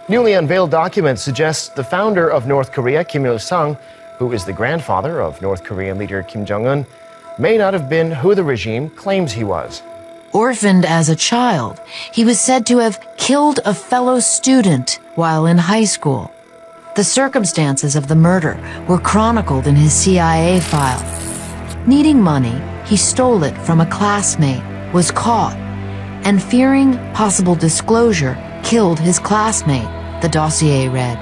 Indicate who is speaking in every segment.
Speaker 1: Newly unveiled documents suggest the founder of North Korea, Kim Il-sung, who is the grandfather of North Korean leader Kim Jong-un, may not have been who the regime claims he was.
Speaker 2: Orphaned as a child, he was said to have killed a fellow student while in high school. The circumstances of the murder were chronicled in his CIA file. Needing money, he stole it from a classmate, was caught, and fearing possible disclosure, killed his classmate, the dossier read.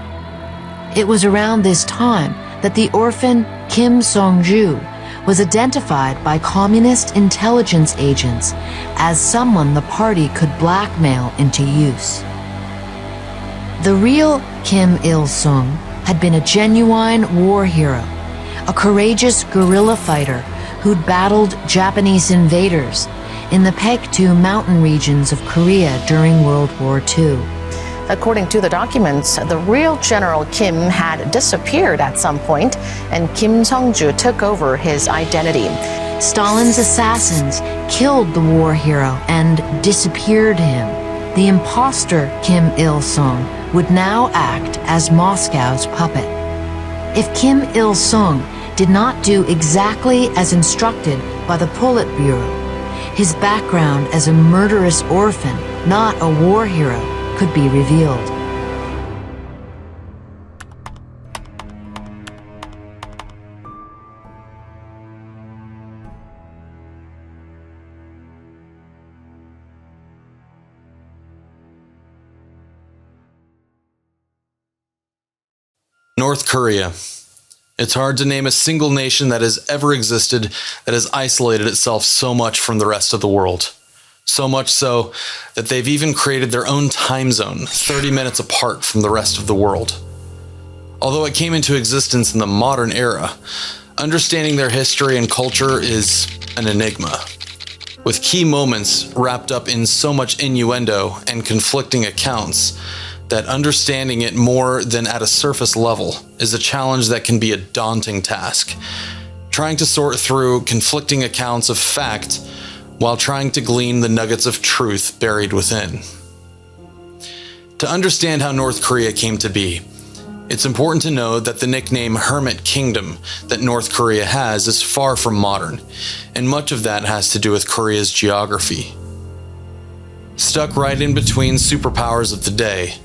Speaker 2: It was around this time that the orphan Kim Song-ju was identified by communist intelligence agents as someone the party could blackmail into use. The real Kim Il-sung had been a genuine war hero, a courageous guerrilla fighter who'd battled Japanese invaders in the Paektu mountain regions of Korea during World War II.
Speaker 3: According to the documents, the real General Kim had disappeared at some point, and Kim Song-ju took over his identity.
Speaker 2: Stalin's assassins killed the war hero and disappeared him. The imposter Kim Il-sung would now act as Moscow's puppet. If Kim Il-sung did not do exactly as instructed by the Politburo, his background as a murderous orphan, not a war hero, could be revealed.
Speaker 4: North Korea. It's hard to name a single nation that has ever existed that has isolated itself so much from the rest of the world. So much so that they've even created their own time zone, 30 minutes apart from the rest of the world. Although it came into existence in the modern era, understanding their history and culture is an enigma, with key moments wrapped up in so much innuendo and conflicting accounts that understanding it more than at a surface level is a challenge that can be a daunting task. Trying to sort through conflicting accounts of fact while trying to glean the nuggets of truth buried within. To understand how North Korea came to be, it's important to know that the nickname Hermit Kingdom that North Korea has is far from modern, and much of that has to do with Korea's geography. Stuck right in between superpowers of the day,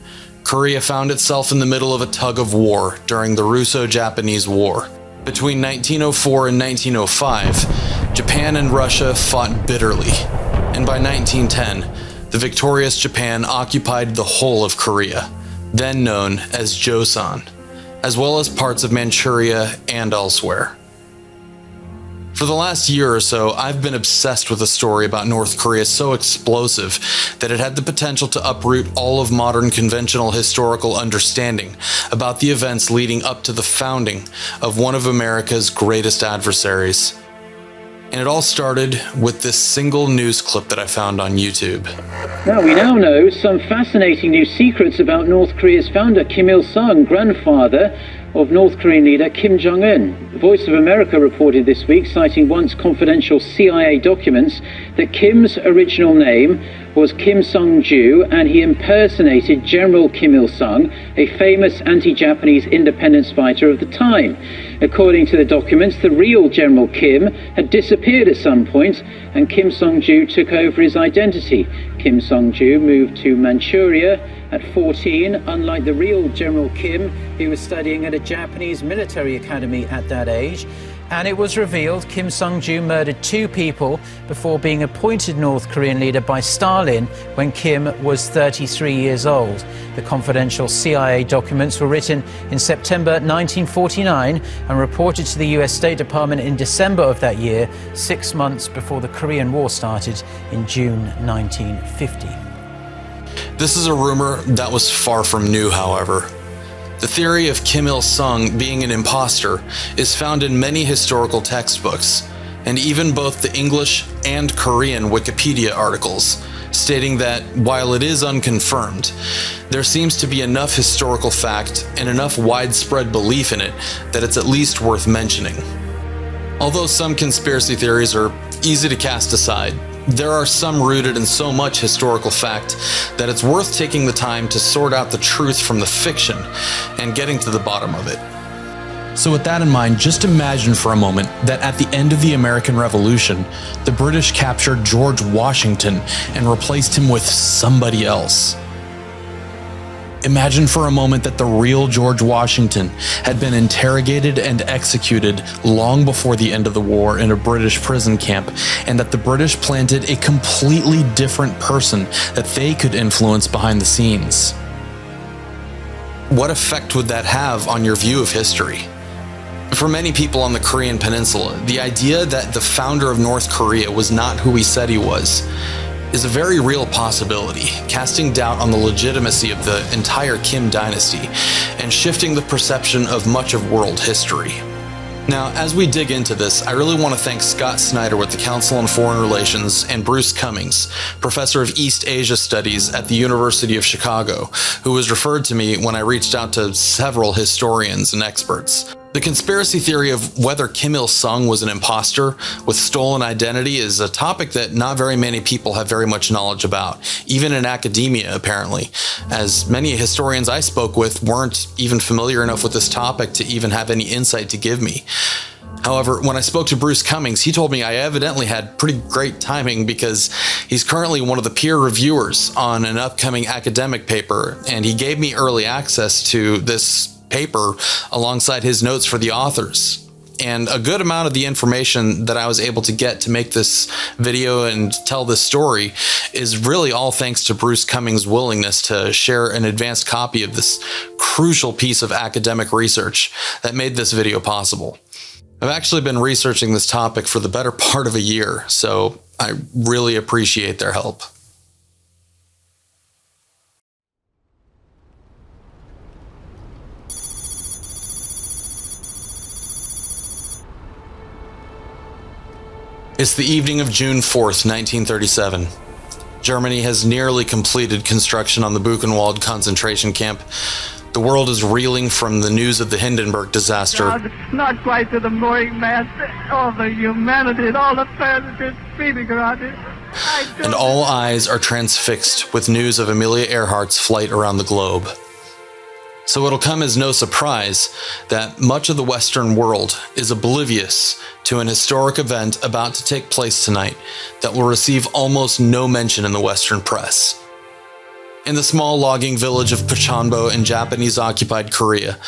Speaker 4: Korea found itself in the middle of a tug of war during the Russo-Japanese War. Between 1904 and 1905, Japan and Russia fought bitterly, and by 1910, the victorious Japan occupied the whole of Korea, then known as Joseon, as well as parts of Manchuria and elsewhere. For the last year or so, I've been obsessed with a story about North Korea so explosive that it had the potential to uproot all of modern conventional historical understanding about the events leading up to the founding of one of America's greatest adversaries. And it all started with this single news clip that I found on YouTube.
Speaker 5: We now know some fascinating new secrets about North Korea's founder Kim Il-sung, grandfather of North Korean leader Kim Jong-un. Voice of America reported this week, citing once confidential CIA documents, that Kim's original name was Kim Song-ju, and he impersonated General Kim Il-sung, a famous anti-Japanese independence fighter of the time. According to the documents, the real General Kim had disappeared at some point, and Kim Song-ju took over his identity. Kim Song-ju moved to Manchuria at 14, unlike the real General Kim, who was studying at a Japanese military academy at that age. And it was revealed Kim Song-ju murdered 2 people before being appointed North Korean leader by Stalin when Kim was 33 years old. The confidential CIA documents were written in September 1949 and reported to the US State Department in December of that year, 6 months before the Korean War started in June 1950.
Speaker 4: This is a rumor that was far from new, however. The theory of Kim Il-sung being an imposter is found in many historical textbooks, and even both the English and Korean Wikipedia articles, stating that while it is unconfirmed, there seems to be enough historical fact and enough widespread belief in it that it's at least worth mentioning. Although some conspiracy theories are easy to cast aside, there are some rooted in so much historical fact that it's worth taking the time to sort out the truth from the fiction and getting to the bottom of it. So with that in mind, just imagine for a moment that at the end of the American Revolution, the British captured George Washington and replaced him with somebody else. Imagine for a moment that the real George Washington had been interrogated and executed long before the end of the war in a British prison camp, and that the British planted a completely different person that they could influence behind the scenes. What effect would that have on your view of history? For many people on the Korean Peninsula, the idea that the founder of North Korea was not who he said he was is a very real possibility, casting doubt on the legitimacy of the entire Kim dynasty and shifting the perception of much of world history. Now, as we dig into this, I really want to thank Scott Snyder with the Council on Foreign Relations and Bruce Cummings, professor of East Asia Studies at the University of Chicago, who was referred to me when I reached out to several historians and experts. The conspiracy theory of whether Kim Il-sung was an imposter with stolen identity is a topic that not very many people have very much knowledge about, even in academia apparently, as many historians I spoke with weren't even familiar enough with this topic to even have any insight to give me. However, when I spoke to Bruce Cummings, he told me I evidently had pretty great timing because he's currently one of the peer reviewers on an upcoming academic paper, and he gave me early access to this paper alongside his notes for the authors. And a good amount of the information that I was able to get to make this video and tell this story is really all thanks to Bruce Cummings' willingness to share an advanced copy of this crucial piece of academic research that made this video possible. I've actually been researching this topic for the better part of a year, so I really appreciate their help. It's the evening of June 4th, 1937. Germany has nearly completed construction on the Buchenwald concentration camp. The world is reeling from the news of the Hindenburg disaster.
Speaker 6: God, not quite to the mooring mast. All the humanity and all the passengers screaming around it.
Speaker 4: And all eyes are transfixed with news of Amelia Earhart's flight around the globe. So it'll come as no surprise that much of the Western world is oblivious to an historic event about to take place tonight that will receive almost no mention in the Western press. In the small logging village of Pochanbo in Japanese-occupied Korea,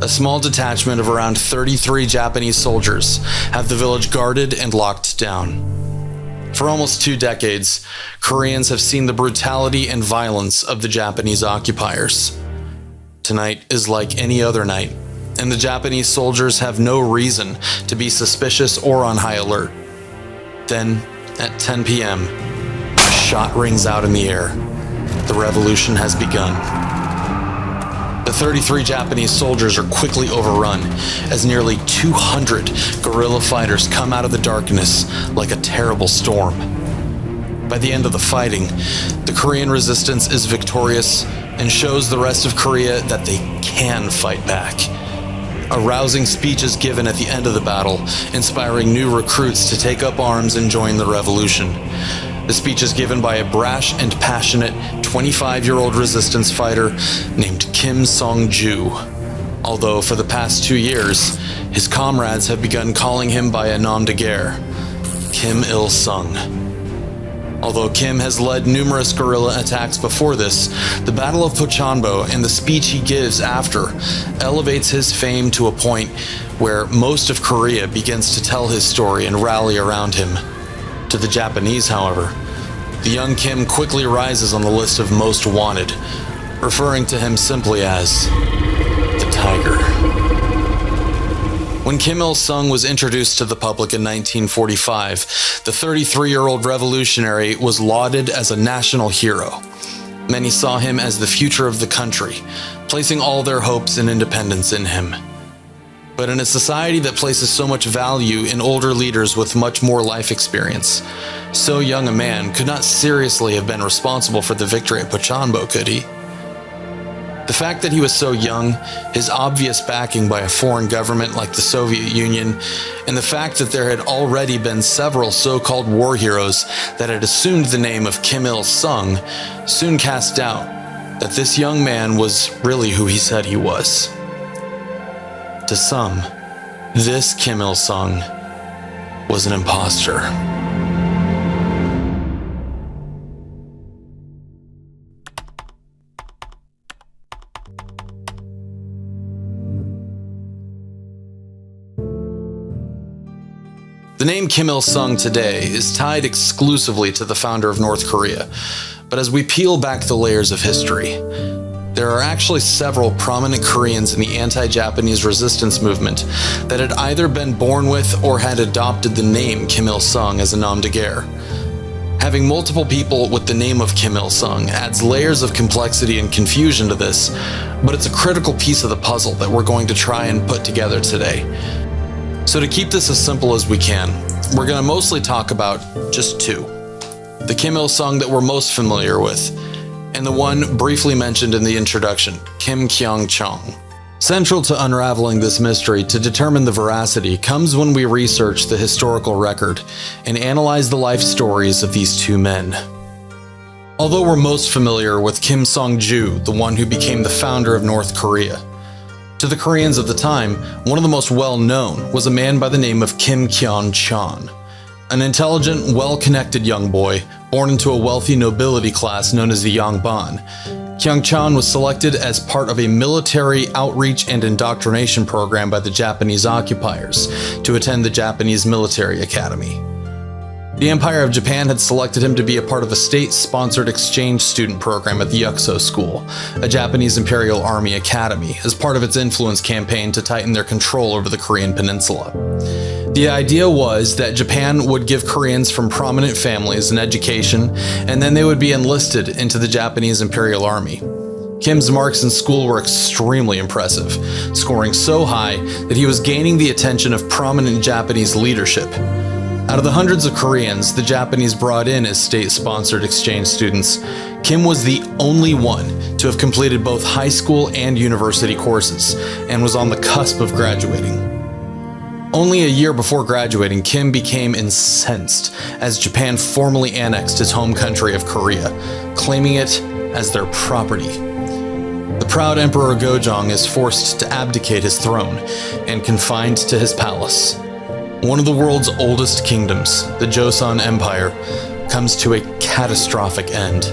Speaker 4: a small detachment of around 33 Japanese soldiers have the village guarded and locked down. For almost 2 decades, Koreans have seen the brutality and violence of the Japanese occupiers. Tonight is like any other night, and the Japanese soldiers have no reason to be suspicious or on high alert. Then, at 10 p.m., a shot rings out in the air. The revolution has begun. The 33 Japanese soldiers are quickly overrun as nearly 200 guerrilla fighters come out of the darkness like a terrible storm. By the end of the fighting, the Korean resistance is victorious and shows the rest of Korea that they can fight back. A rousing speech is given at the end of the battle, inspiring new recruits to take up arms and join the revolution. The speech is given by a brash and passionate 25-year-old resistance fighter named Kim Song-ju. Although for the past 2 years, his comrades have begun calling him by a nom de guerre, Kim Il-sung. Although Kim has led numerous guerrilla attacks before this, the Battle of Pochanbo and the speech he gives after elevates his fame to a point where most of Korea begins to tell his story and rally around him. To the Japanese, however, the young Kim quickly rises on the list of most wanted, referring to him simply as the Tiger. When Kim Il-sung was introduced to the public in 1945, the 33-year-old revolutionary was lauded as a national hero. Many saw him as the future of the country, placing all their hopes and independence in him. But in a society that places so much value in older leaders with much more life experience, so young a man could not seriously have been responsible for the victory at Pochanbo, could he? The fact that he was so young, his obvious backing by a foreign government like the Soviet Union, and the fact that there had already been several so-called war heroes that had assumed the name of Kim Il-sung soon cast doubt that this young man was really who he said he was. To some, this Kim Il-sung was an imposter. The name Kim Il-sung today is tied exclusively to the founder of North Korea, but as we peel back the layers of history, there are actually several prominent Koreans in the anti-Japanese resistance movement that had either been born with or had adopted the name Kim Il-sung as a nom de guerre. Having multiple people with the name of Kim Il-sung adds layers of complexity and confusion to this, but it's a critical piece of the puzzle that we're going to try and put together today. So to keep this as simple as we can, we're going to mostly talk about just two. The Kim Il-sung that we're most familiar with, and the one briefly mentioned in the introduction, Kim Kyung-chong. Central to unraveling this mystery to determine the veracity comes when we research the historical record and analyze the life stories of these two men. Although we're most familiar with Kim Song-ju, the one who became the founder of North Korea, to the Koreans of the time, one of the most well-known was a man by the name of Kim Kyung-chon, an intelligent, well-connected young boy born into a wealthy nobility class known as the Yangban. Kyung-chon was selected as part of a military outreach and indoctrination program by the Japanese occupiers to attend the Japanese Military Academy. The Empire of Japan had selected him to be a part of a state-sponsored exchange student program at the Yuxo School, a Japanese Imperial Army academy, as part of its influence campaign to tighten their control over the Korean peninsula. The idea was that Japan would give Koreans from prominent families an education, and then they would be enlisted into the Japanese Imperial Army. Kim's marks in school were extremely impressive, scoring so high that he was gaining the attention of prominent Japanese leadership. Out of the hundreds of Koreans the Japanese brought in as state-sponsored exchange students, Kim was the only one to have completed both high school and university courses, and was on the cusp of graduating. Only a year before graduating, Kim became incensed as Japan formally annexed his home country of Korea, claiming it as their property. The proud Emperor Gojong is forced to abdicate his throne and confined to his palace. One of the world's oldest kingdoms, the Joseon Empire, comes to a catastrophic end.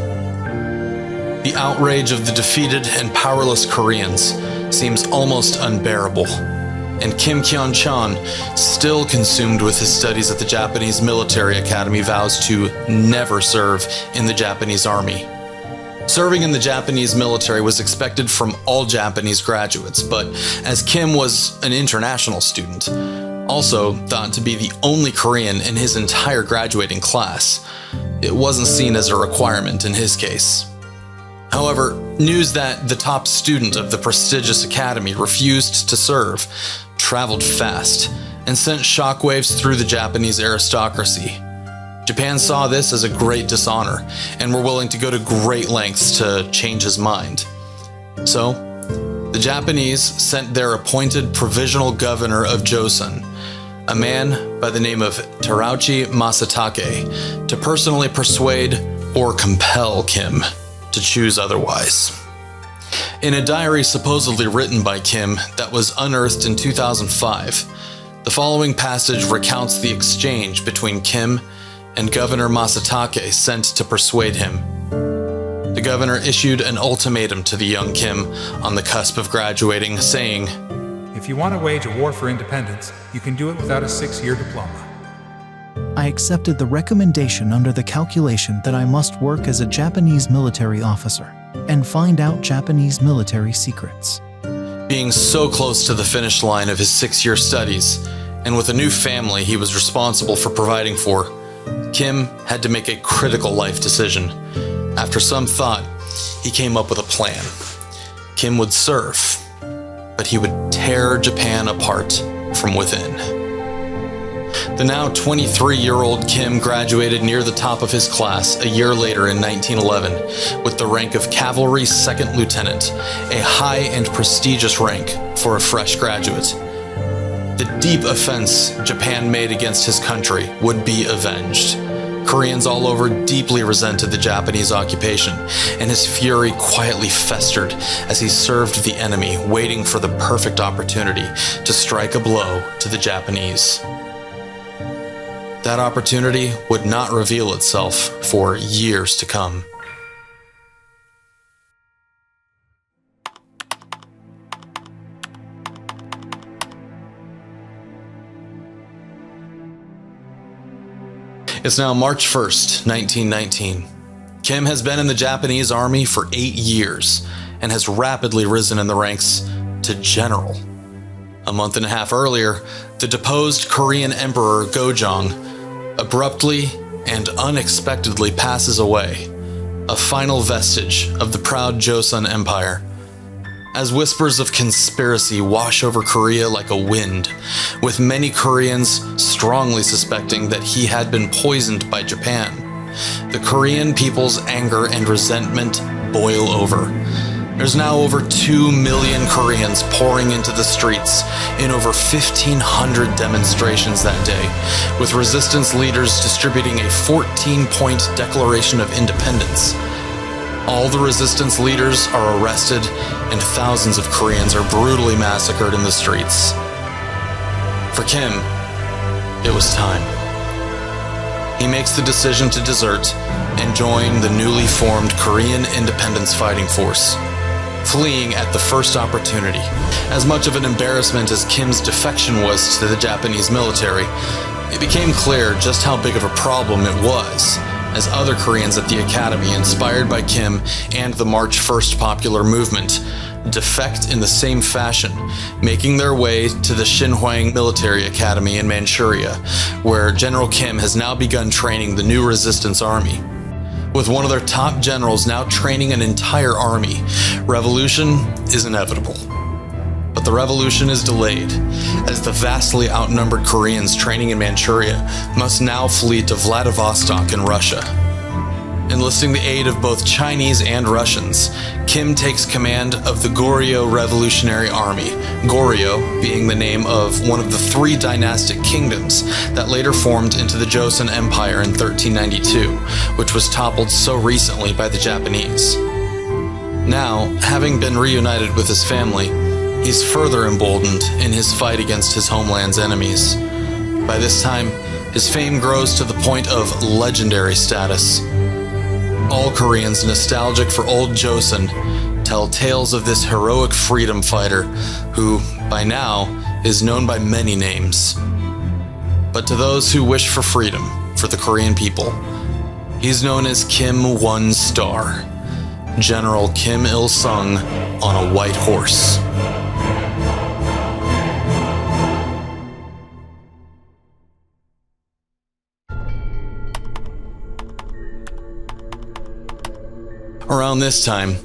Speaker 4: The outrage of the defeated and powerless Koreans seems almost unbearable, and Kim Kyung-chon, still consumed with his studies at the Japanese Military Academy, vows to never serve in the Japanese army. Serving in the Japanese military was expected from all Japanese graduates, but as Kim was an international student, also thought to be the only Korean in his entire graduating class, it wasn't seen as a requirement in his case. However, news that the top student of the prestigious academy refused to serve traveled fast and sent shockwaves through the Japanese aristocracy. Japan saw this as a great dishonor and were willing to go to great lengths to change his mind. So, the Japanese sent their appointed provisional governor of Joseon, a man by the name of Terauchi Masatake, to personally persuade or compel Kim to choose otherwise. In a diary supposedly written by Kim that was unearthed in 2005, the following passage recounts the exchange between Kim and Governor Masatake sent to persuade him. The governor issued an ultimatum to the young Kim on the cusp of graduating, saying,
Speaker 7: "If you want to wage a war for independence, you can do it without a 6-year diploma."
Speaker 8: I accepted the recommendation under the calculation that I must work as a Japanese military officer and find out Japanese military secrets.
Speaker 4: Being so close to the finish line of his 6-year studies, and with a new family he was responsible for providing for, Kim had to make a critical life decision. After some thought, he came up with a plan. Kim would serve, but he would tear Japan apart from within. The now 23-year-old Kim graduated near the top of his class a year later in 1911 with the rank of Cavalry Second Lieutenant, a high and prestigious rank for a fresh graduate. The deep offense Japan made against his country would be avenged. Koreans all over deeply resented the Japanese occupation, and his fury quietly festered as he served the enemy, waiting for the perfect opportunity to strike a blow to the Japanese. That opportunity would not reveal itself for years to come. It's now March 1st, 1919. Kim has been in the Japanese army for 8 years and has rapidly risen in the ranks to general. A month and a half earlier, the deposed Korean Emperor Gojong abruptly and unexpectedly passes away, a final vestige of the proud Joseon Empire. As whispers of conspiracy wash over Korea like a wind, with many Koreans strongly suspecting that he had been poisoned by Japan, the Korean people's anger and resentment boil over. There's now over 2 million Koreans pouring into the streets in over 1,500 demonstrations that day, with resistance leaders distributing a 14-point Declaration of Independence. All the resistance leaders are arrested, and thousands of Koreans are brutally massacred in the streets. For Kim, it was time. He makes the decision to desert and join the newly formed Korean Independence Fighting Force, fleeing at the first opportunity. As much of an embarrassment as Kim's defection was to the Japanese military, it became clear just how big of a problem it was, as other Koreans at the academy, inspired by Kim and the March 1st popular movement, defect in the same fashion, making their way to the Xinhuang Military Academy in Manchuria, where General Kim has now begun training the new resistance army. With one of their top generals now training an entire army, revolution is inevitable. But the revolution is delayed, as the vastly outnumbered Koreans training in Manchuria must now flee to Vladivostok in Russia. Enlisting the aid of both Chinese and Russians, Kim takes command of the Goryeo Revolutionary Army, Goryeo being the name of one of the 3 dynastic kingdoms that later formed into the Joseon Empire in 1392, which was toppled so recently by the Japanese. Now, having been reunited with his family, he's further emboldened in his fight against his homeland's enemies. By this time, his fame grows to the point of legendary status. All Koreans nostalgic for old Joseon tell tales of this heroic freedom fighter who, by now, is known by many names. But to those who wish for freedom for the Korean people, he's known as Kim One Star, General Kim Il-sung on a white horse. Around this time,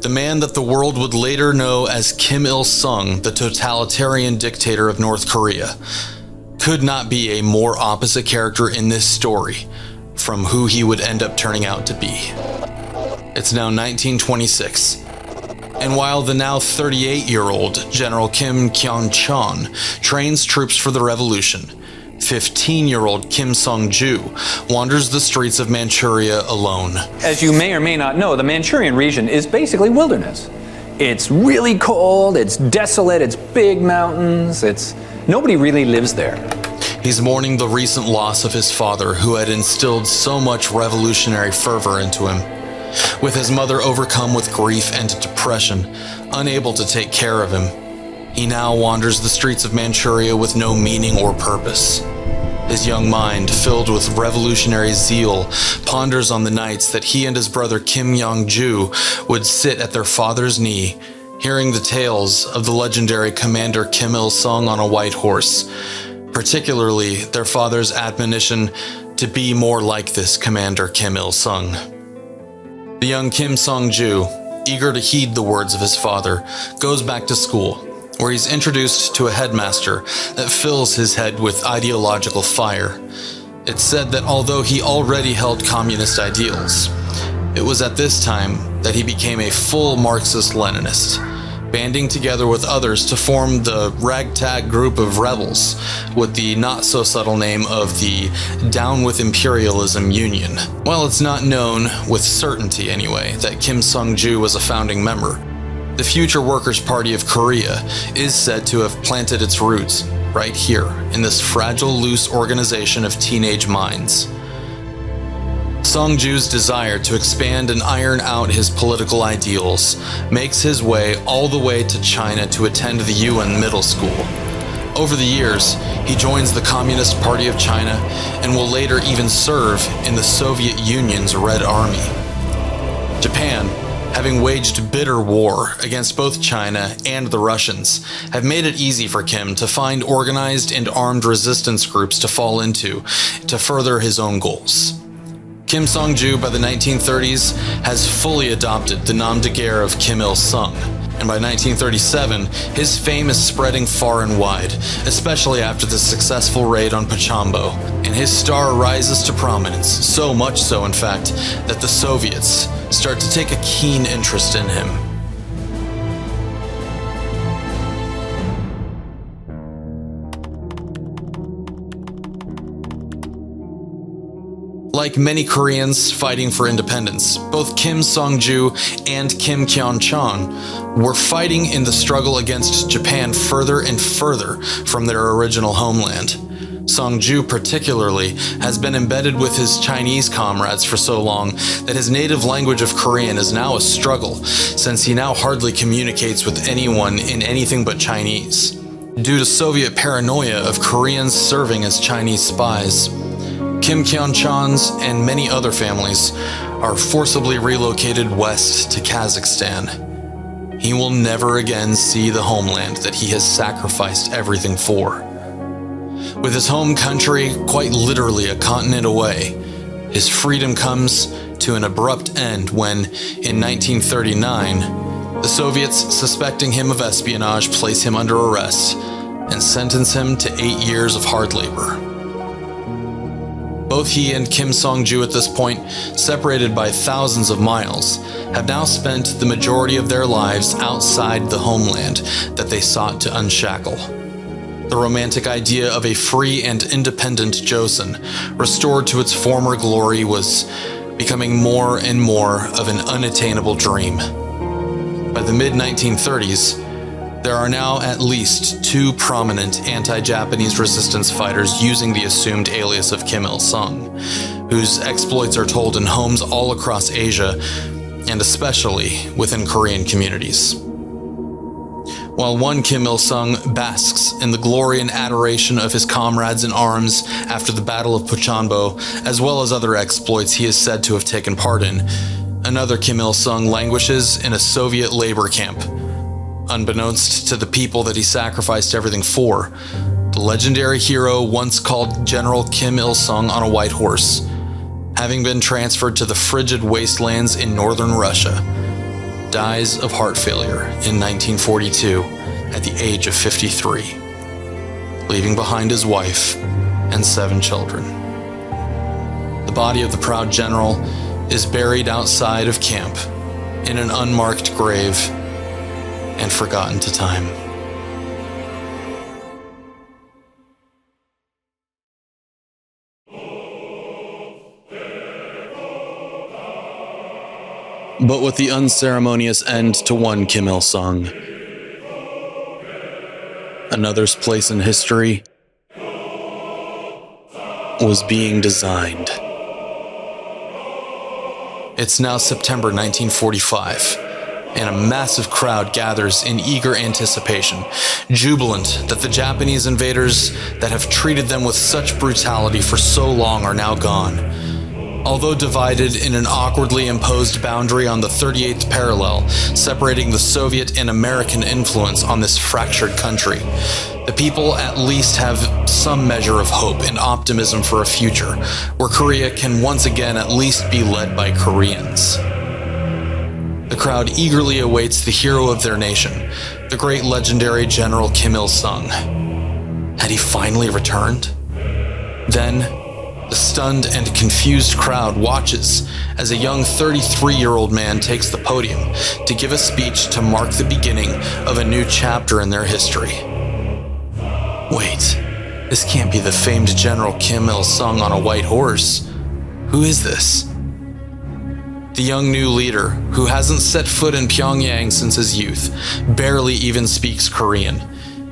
Speaker 4: the man that the world would later know as Kim Il-sung, the totalitarian dictator of North Korea, could not be a more opposite character in this story from who he would end up turning out to be. It's now 1926, and while the now 38-year-old General Kim Kyung-chon trains troops for the revolution, 15-year-old Kim Song-ju wanders the streets of Manchuria alone.
Speaker 9: As you may or may not know, the Manchurian region is basically wilderness. It's really cold, it's desolate, it's big mountains, nobody really lives there.
Speaker 4: He's mourning the recent loss of his father, who had instilled so much revolutionary fervor into him. With his mother overcome with grief and depression, unable to take care of him, he now wanders the streets of Manchuria with no meaning or purpose. His young mind, filled with revolutionary zeal, ponders on the nights that he and his brother Kim Yong-ju would sit at their father's knee, hearing the tales of the legendary Commander Kim Il-sung on a white horse, particularly their father's admonition to be more like this Commander Kim Il-sung. The young Kim Song-ju, eager to heed the words of his father, goes back to school, where he's introduced to a headmaster that fills his head with ideological fire. It's said that although he already held communist ideals, it was at this time that he became a full Marxist-Leninist, banding together with others to form the ragtag group of rebels with the not-so-subtle name of the Down with Imperialism Union. While it's not known, with certainty anyway, that Kim Sung-ju was a founding member, the Future Workers' Party of Korea is said to have planted its roots right here in this fragile, loose organization of teenage minds. Sung-ju's desire to expand and iron out his political ideals makes his way all the way to China to attend the UN Middle School. Over the years, he joins the Communist Party of China and will later even serve in the Soviet Union's Red Army. Japan, having waged bitter war against both China and the Russians, have made it easy for Kim to find organized and armed resistance groups to fall into to further his own goals. Kim Sung-ju, by the 1930s, has fully adopted the nom de guerre of Kim Il-sung, and by 1937, his fame is spreading far and wide, especially after the successful raid on Pochambo, and his star rises to prominence, so much so, in fact, that the Soviets start to take a keen interest in him. Like many Koreans fighting for independence, both Kim Sung-ju and Kim Kyon-chon were fighting in the struggle against Japan further and further from their original homeland. Sung-ju particularly has been embedded with his Chinese comrades for so long that his native language of Korean is now a struggle, since he now hardly communicates with anyone in anything but Chinese, due to Soviet paranoia of Koreans serving as Chinese spies. Kim Kyon-chon's and many other families are forcibly relocated west to Kazakhstan. He will never again see the homeland that he has sacrificed everything for. With his home country quite literally a continent away, his freedom comes to an abrupt end when, in 1939, the Soviets, suspecting him of espionage, place him under arrest and sentence him to 8 years of hard labor. Both he and Kim Sung-ju at this point, separated by thousands of miles, have now spent the majority of their lives outside the homeland that they sought to unshackle. The romantic idea of a free and independent Joseon, restored to its former glory, was becoming more and more of an unattainable dream. By the mid-1930s, there are now at least 2 prominent anti-Japanese resistance fighters using the assumed alias of Kim Il-sung, whose exploits are told in homes all across Asia, and especially within Korean communities. While one Kim Il-sung basks in the glory and adoration of his comrades in arms after the Battle of Pochambo, as well as other exploits he is said to have taken part in, another Kim Il-sung languishes in a Soviet labor camp. Unbeknownst to the people that he sacrificed everything for, the legendary hero once called General Kim Il-sung on a white horse, having been transferred to the frigid wastelands in northern Russia, dies of heart failure in 1942 at the age of 53, leaving behind his wife and 7 children. The body of the proud general is buried outside of camp in an unmarked grave and forgotten to time. But with the unceremonious end to one Kim Il-sung, another's place in history was being designed. It's now September 1945. And a massive crowd gathers in eager anticipation, jubilant that the Japanese invaders that have treated them with such brutality for so long are now gone. Although divided in an awkwardly imposed boundary on the 38th parallel, separating the Soviet and American influence on this fractured country, the people at least have some measure of hope and optimism for a future where Korea can once again at least be led by Koreans. The crowd eagerly awaits the hero of their nation, the great legendary General Kim Il-sung. Had he finally returned? Then, the stunned and confused crowd watches as a young 33-year-old man takes the podium to give a speech to mark the beginning of a new chapter in their history. Wait, this can't be the famed General Kim Il-sung on a white horse. Who is this? The young new leader, who hasn't set foot in Pyongyang since his youth, barely even speaks Korean.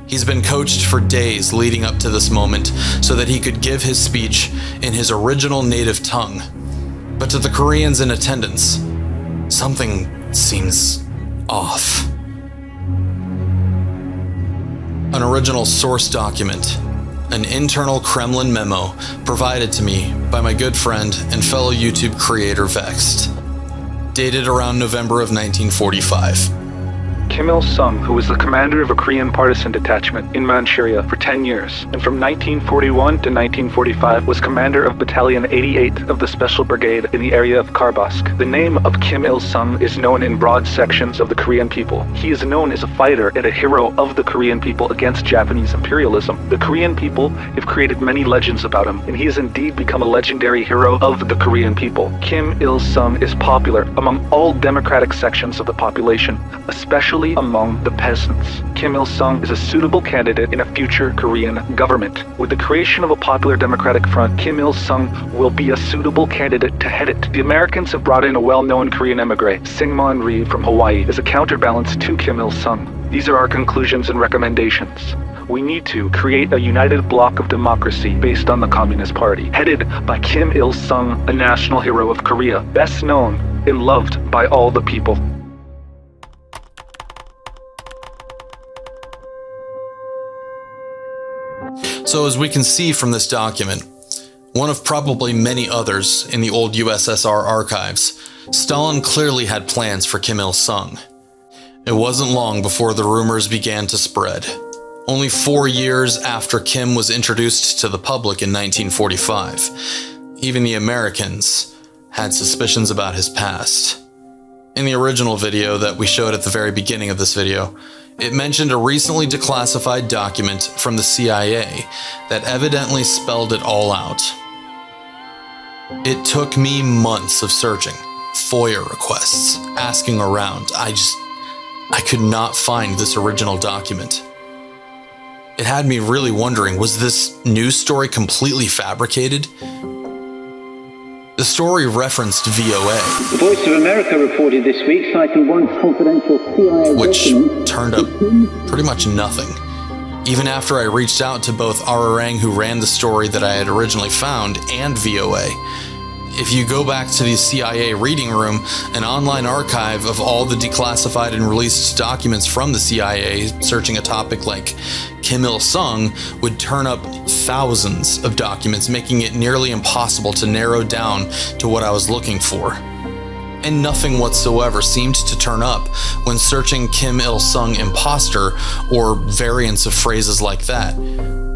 Speaker 4: He's been coached for days leading up to this moment so that he could give his speech in his original native tongue. But to the Koreans in attendance, something seems off. An original source document, an internal Kremlin memo provided to me by my good friend and fellow YouTube creator Vexed, dated around November of 1945.
Speaker 10: Kim Il-sung, who was the commander of a Korean partisan detachment in Manchuria for 10 years, and from 1941 to 1945 was commander of Battalion 88 of the Special Brigade in the area of Karbask. The name of Kim Il-sung is known in broad sections of the Korean people. He is known as a fighter and a hero of the Korean people against Japanese imperialism. The Korean people have created many legends about him, and he has indeed become a legendary hero of the Korean people. Kim Il-sung is popular among all democratic sections of the population, especially among the peasants. Kim Il-sung is a suitable candidate in a future Korean government. With the creation of a popular democratic front, Kim Il-sung will be a suitable candidate to head it. The Americans have brought in a well-known Korean emigre, Syngman Rhee from Hawaii, as a counterbalance to Kim Il-sung. These are our conclusions and recommendations. We need to create a united bloc of democracy based on the Communist Party, headed by Kim Il-sung, a national hero of Korea, best known and loved by all the people.
Speaker 4: So as we can see from this document, one of probably many others in the old USSR archives, Stalin clearly had plans for Kim Il-sung. It wasn't long before the rumors began to spread. Only 4 years after Kim was introduced to the public in 1945, even the Americans had suspicions about his past. In the original video that we showed at the very beginning of this video, it mentioned a recently declassified document from the CIA that evidently spelled it all out. It took me months of searching, FOIA requests, asking around. I could not find this original document. It had me really wondering, was this news story completely fabricated? The story referenced VOA.
Speaker 5: The Voice of America reported this week, citing one confidential CIA
Speaker 4: which
Speaker 5: document,
Speaker 4: turned up pretty much nothing. Even after I reached out to both Aserehtblue, who ran the story that I had originally found, and VOA. If you go back to the CIA reading room, an online archive of all the declassified and released documents from the CIA searching a topic like Kim Il-sung would turn up thousands of documents, making it nearly impossible to narrow down to what I was looking for. And nothing whatsoever seemed to turn up when searching Kim Il-sung Imposter or variants of phrases like that.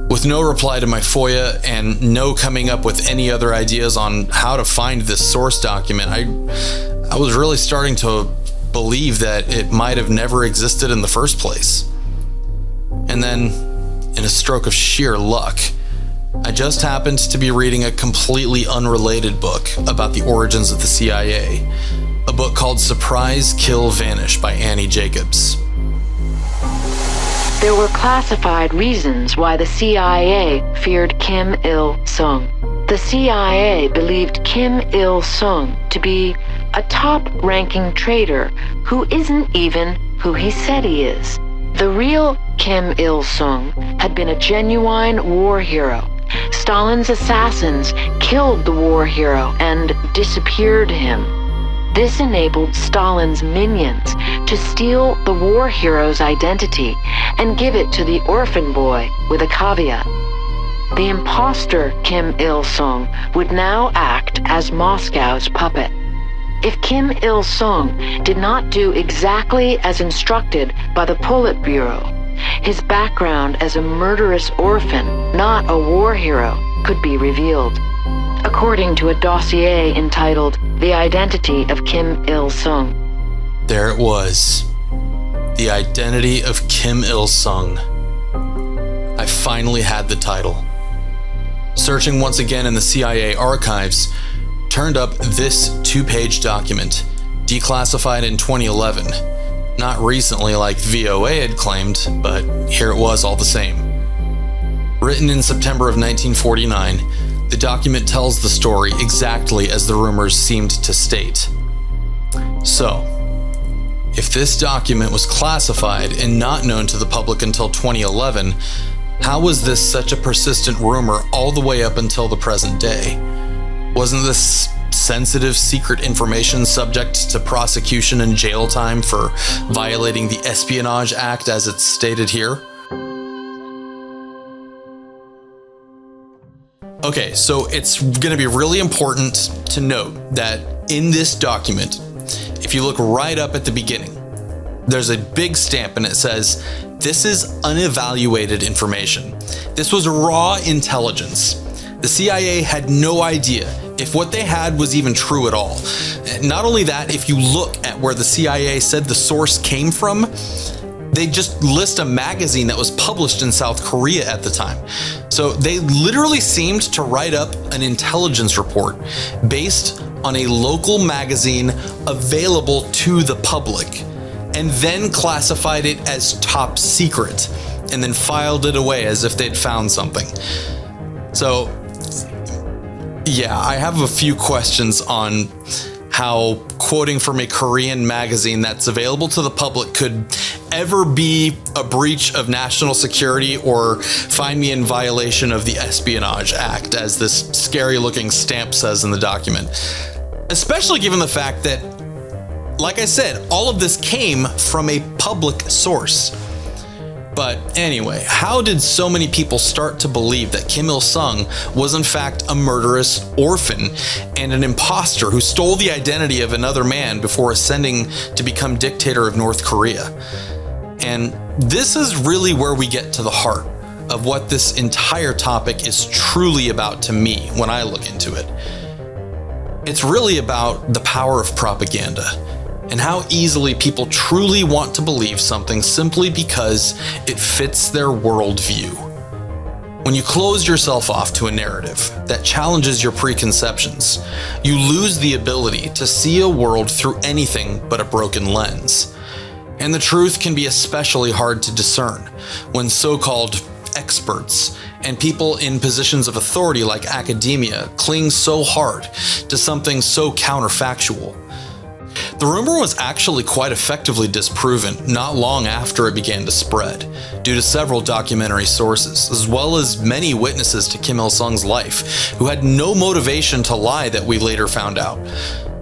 Speaker 4: With no reply to my FOIA and no coming up with any other ideas on how to find this source document, I was really starting to believe that it might have never existed in the first place. And then, in a stroke of sheer luck, I just happened to be reading a completely unrelated book about the origins of the CIA, a book called Surprise, Kill, Vanish by Annie Jacobs.
Speaker 2: There were classified reasons why the CIA feared Kim Il-sung. The CIA believed Kim Il-sung to be a top-ranking traitor who isn't even who he said he is. The real Kim Il-sung had been a genuine war hero. Stalin's assassins killed the war hero and disappeared him. This enabled Stalin's minions to steal the war hero's identity and give it to the orphan boy with a caveat. The imposter Kim Il-sung would now act as Moscow's puppet. If Kim Il-sung did not do exactly as instructed by the Politburo, his background as a murderous orphan, not a war hero, could be revealed. According to a dossier entitled The Identity of Kim Il-sung.
Speaker 4: There it was. The identity of Kim Il-sung. I finally had the title. Searching once again in the CIA archives, turned up this 2-page document, declassified in 2011. Not recently like VOA had claimed, but here it was all the same. Written in September of 1949, the document tells the story exactly as the rumors seemed to state. So, if this document was classified and not known to the public until 2011, how was this such a persistent rumor all the way up until the present day? Wasn't this sensitive secret information subject to prosecution and jail time for violating the Espionage Act as it's stated here? Okay, so it's going to be really important to note that in this document, if you look right up at the beginning, there's a big stamp and it says, "This is unevaluated information." This was raw intelligence. The CIA had no idea if what they had was even true at all. Not only that, if you look at where the CIA said the source came from, they just list a magazine that was published in South Korea at the time. So they literally seemed to write up an intelligence report based on a local magazine available to the public, and then classified it as top secret, and then filed it away as if they'd found something. So, yeah, I have a few questions on how quoting from a Korean magazine that's available to the public could ever be a breach of national security or find me in violation of the Espionage Act, as this scary looking stamp says in the document. Especially given the fact that, like I said, all of this came from a public source. But anyway, how did so many people start to believe that Kim Il-sung was in fact a murderous orphan and an imposter who stole the identity of another man before ascending to become dictator of North Korea? And this is really where we get to the heart of what this entire topic is truly about to me when I look into it. It's really about the power of propaganda and how easily people truly want to believe something simply because it fits their worldview. When you close yourself off to a narrative that challenges your preconceptions, you lose the ability to see a world through anything but a broken lens. And the truth can be especially hard to discern when so-called experts and people in positions of authority like academia cling so hard to something so counterfactual. The rumor was actually quite effectively disproven not long after it began to spread, due to several documentary sources, as well as many witnesses to Kim Il-sung's life, who had no motivation to lie that we later found out,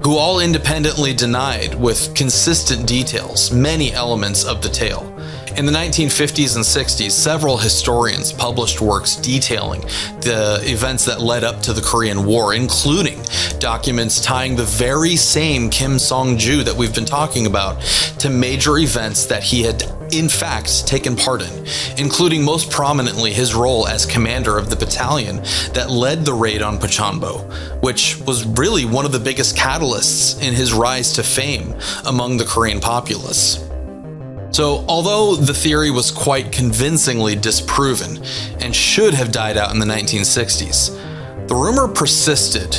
Speaker 4: who all independently denied with consistent details many elements of the tale. In the 1950s and 60s, several historians published works detailing the events that led up to the Korean War, including documents tying the very same Kim Song-ju that we've been talking about to major events that he had in fact taken part in, including most prominently his role as commander of the battalion that led the raid on Pochanbo, which was really one of the biggest catalysts in his rise to fame among the Korean populace. So, although the theory was quite convincingly disproven and should have died out in the 1960s, the rumor persisted,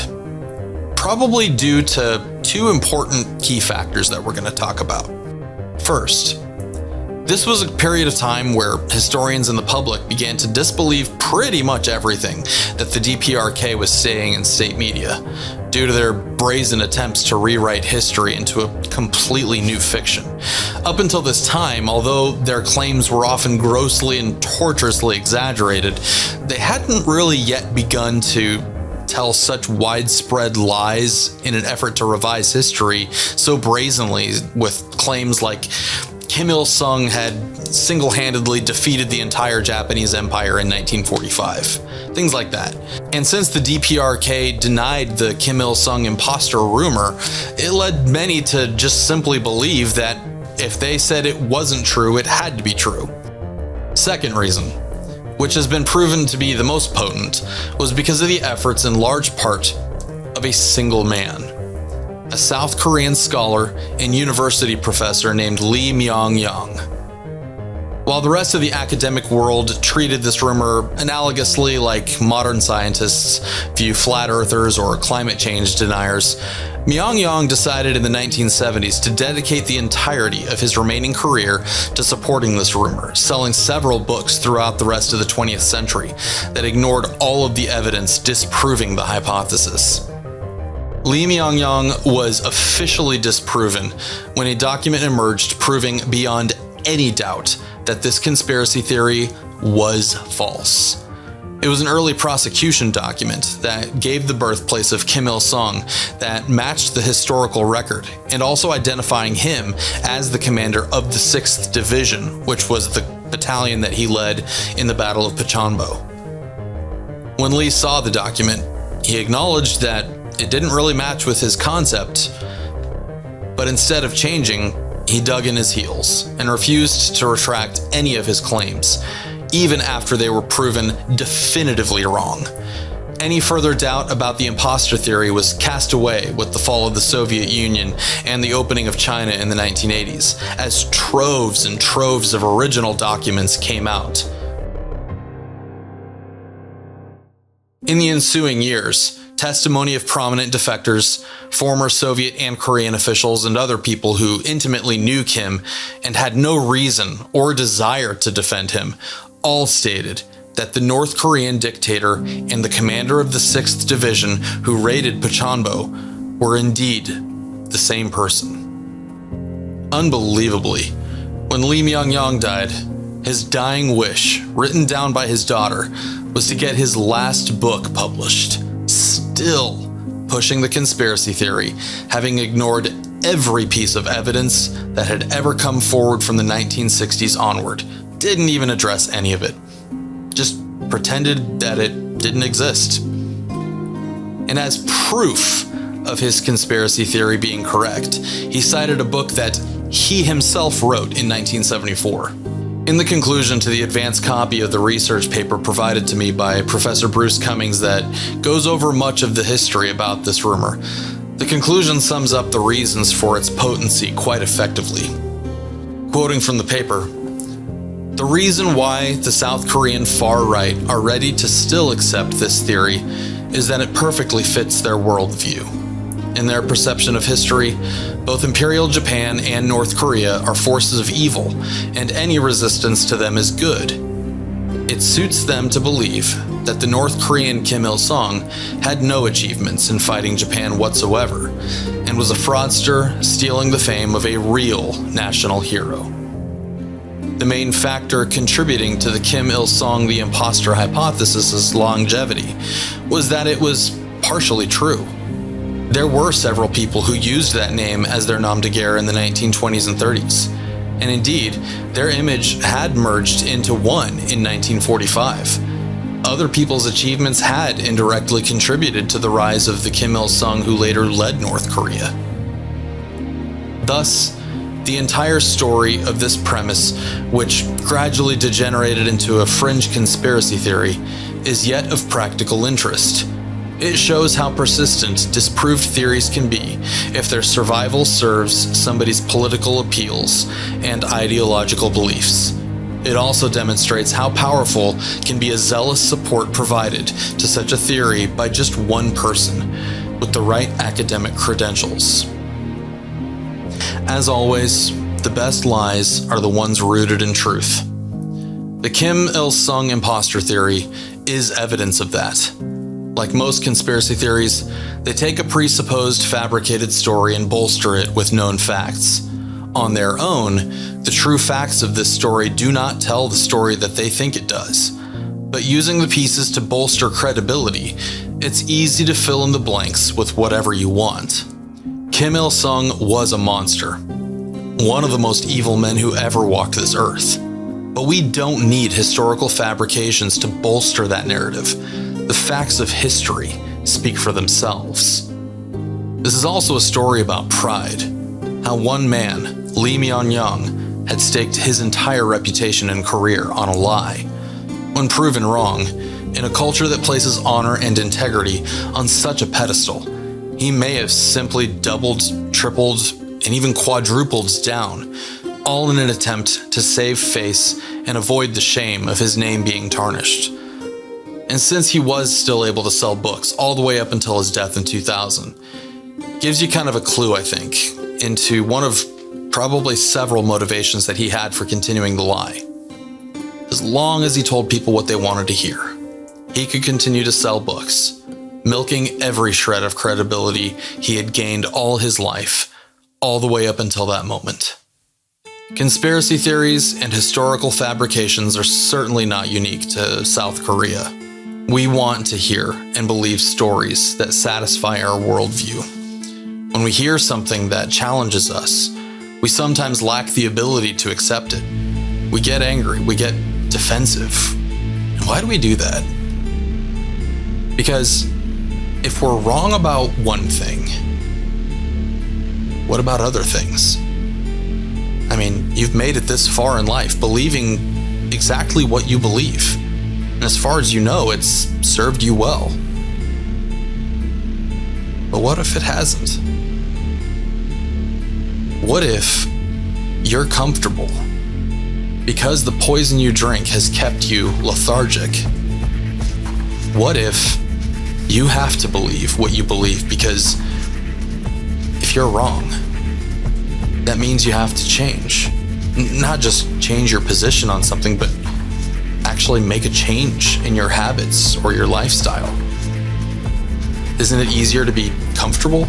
Speaker 4: probably due to two important key factors that we're going to talk about. First, this was a period of time where historians and the public began to disbelieve pretty much everything that the DPRK was saying in state media, due to their brazen attempts to rewrite history into a completely new fiction. Up until this time, although their claims were often grossly and torturously exaggerated, they hadn't really yet begun to tell such widespread lies in an effort to revise history so brazenly, with claims like Kim Il-sung had single-handedly defeated the entire Japanese Empire in 1945. Things like that. And since the DPRK denied the Kim Il-sung imposter rumor, it led many to just simply believe that if they said it wasn't true, it had to be true. Second reason, which has been proven to be the most potent, was because of the efforts in large part of a single man. a South Korean scholar and university professor named Lee Myung-young. While the rest of the academic world treated this rumor analogously like modern scientists view flat earthers or climate change deniers, Myung-young decided in the 1970s to dedicate the entirety of his remaining career to supporting this rumor, selling several books throughout the rest of the 20th century that ignored all of the evidence disproving the hypothesis. Lee Myung-young was officially disproven when a document emerged proving beyond any doubt that this conspiracy theory was false. It was an early prosecution document that gave the birthplace of Kim Il-sung that matched the historical record, and also identifying him as the commander of the 6th Division, which was the battalion that he led in the Battle of Pachanbo. When Lee saw the document, he acknowledged that it didn't really match with his concept, but instead of changing, he dug in his heels and refused to retract any of his claims, even after they were proven definitively wrong. Any further doubt about the imposter theory was cast away with the fall of the Soviet Union and the opening of China in the 1980s, as troves and troves of original documents came out. In the ensuing years, testimony of prominent defectors, former Soviet and Korean officials, and other people who intimately knew Kim and had no reason or desire to defend him, all stated that the North Korean dictator and the commander of the 6th Division who raided Pachanbo were indeed the same person. Unbelievably, when Lee Myung-young died, his dying wish, written down by his daughter, was to get his last book published, still pushing the conspiracy theory, having ignored every piece of evidence that had ever come forward from the 1960s onward. Didn't even address any of it. Just pretended that it didn't exist. And as proof of his conspiracy theory being correct, he cited a book that he himself wrote in 1974. In the conclusion to the advanced copy of the research paper provided to me by Professor Bruce Cummings that goes over much of the history about this rumor, the conclusion sums up the reasons for its potency quite effectively. Quoting from the paper, "The reason why the South Korean far right are ready to still accept this theory is that it perfectly fits their worldview. In their perception of history, both Imperial Japan and North Korea are forces of evil, and any resistance to them is good. It suits them to believe that the North Korean Kim Il-sung had no achievements in fighting Japan whatsoever, and was a fraudster stealing the fame of a real national hero. The main factor contributing to the Kim Il-sung the imposter hypothesis's longevity was that it was partially true. There were several people who used that name as their nom de guerre in the 1920s and 30s. And indeed, their image had merged into one in 1945. Other people's achievements had indirectly contributed to the rise of the Kim Il-sung who later led North Korea. Thus, the entire story of this premise, which gradually degenerated into a fringe conspiracy theory, is yet of practical interest. It shows how persistent disproved theories can be if their survival serves somebody's political appeals and ideological beliefs. It also demonstrates how powerful can be a zealous support provided to such a theory by just one person with the right academic credentials. As always, the best lies are the ones rooted in truth. The Kim Il-sung imposter theory is evidence of that. Like most conspiracy theories, they take a presupposed fabricated story and bolster it with known facts. On their own, the true facts of this story do not tell the story that they think it does. But using the pieces to bolster credibility, it's easy to fill in the blanks with whatever you want. Kim Il-sung was a monster, one of the most evil men who ever walked this earth. But we don't need historical fabrications to bolster that narrative. The facts of history speak for themselves. This is also a story about pride. How one man, Lee Myung-young, had staked his entire reputation and career on a lie. When proven wrong, in a culture that places honor and integrity on such a pedestal, He may have simply doubled, tripled, and even quadrupled down, all in an attempt to save face and avoid the shame of his name being tarnished. And since he was still able to sell books all the way up until his death in 2000, gives you kind of a clue, I think, into one of probably several motivations that he had for continuing the lie. As long as he told people what they wanted to hear, he could continue to sell books, milking every shred of credibility he had gained all his life, all the way up until that moment. Conspiracy theories and historical fabrications are certainly not unique to South Korea. We want to hear and believe stories that satisfy our worldview. When we hear something that challenges us, we sometimes lack the ability to accept it. We get angry, we get defensive. And why do we do that? Because if we're wrong about one thing, what about other things? I mean, you've made it this far in life believing exactly what you believe. And as far as you know, it's served you well. But what if it hasn't? What if you're comfortable because the poison you drink has kept you lethargic? What if you have to believe what you believe because if you're wrong, that means you have to change. Not just change your position on something, but actually make a change in your habits or your lifestyle. Isn't it easier to be comfortable?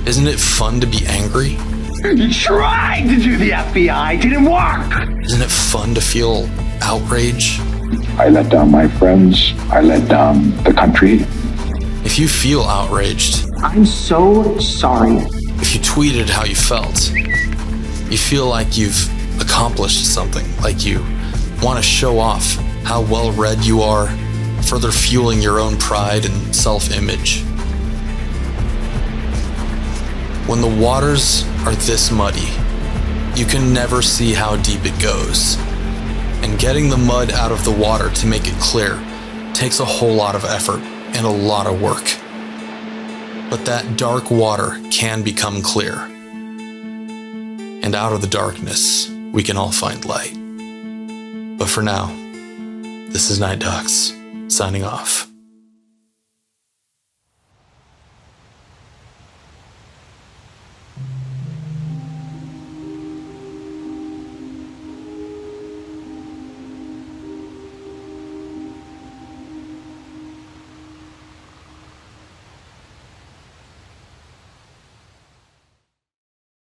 Speaker 4: Isn't it fun to be angry?
Speaker 6: You tried to do the FBI, didn't work.
Speaker 4: Isn't it fun to feel outrage?
Speaker 11: I let down my friends. I let down the country.
Speaker 4: If you feel outraged,
Speaker 6: I'm so sorry.
Speaker 4: if you tweeted how you felt, you feel like you've accomplished something, like you want to show off how well read you are, further fueling your own pride and self-image. When the waters are this muddy, you can never see how deep it goes. And getting the mud out of the water to make it clear takes a whole lot of effort and a lot of work. But that dark water can become clear. And out of the darkness, we can all find light. But for now, this is NightDocs, signing off.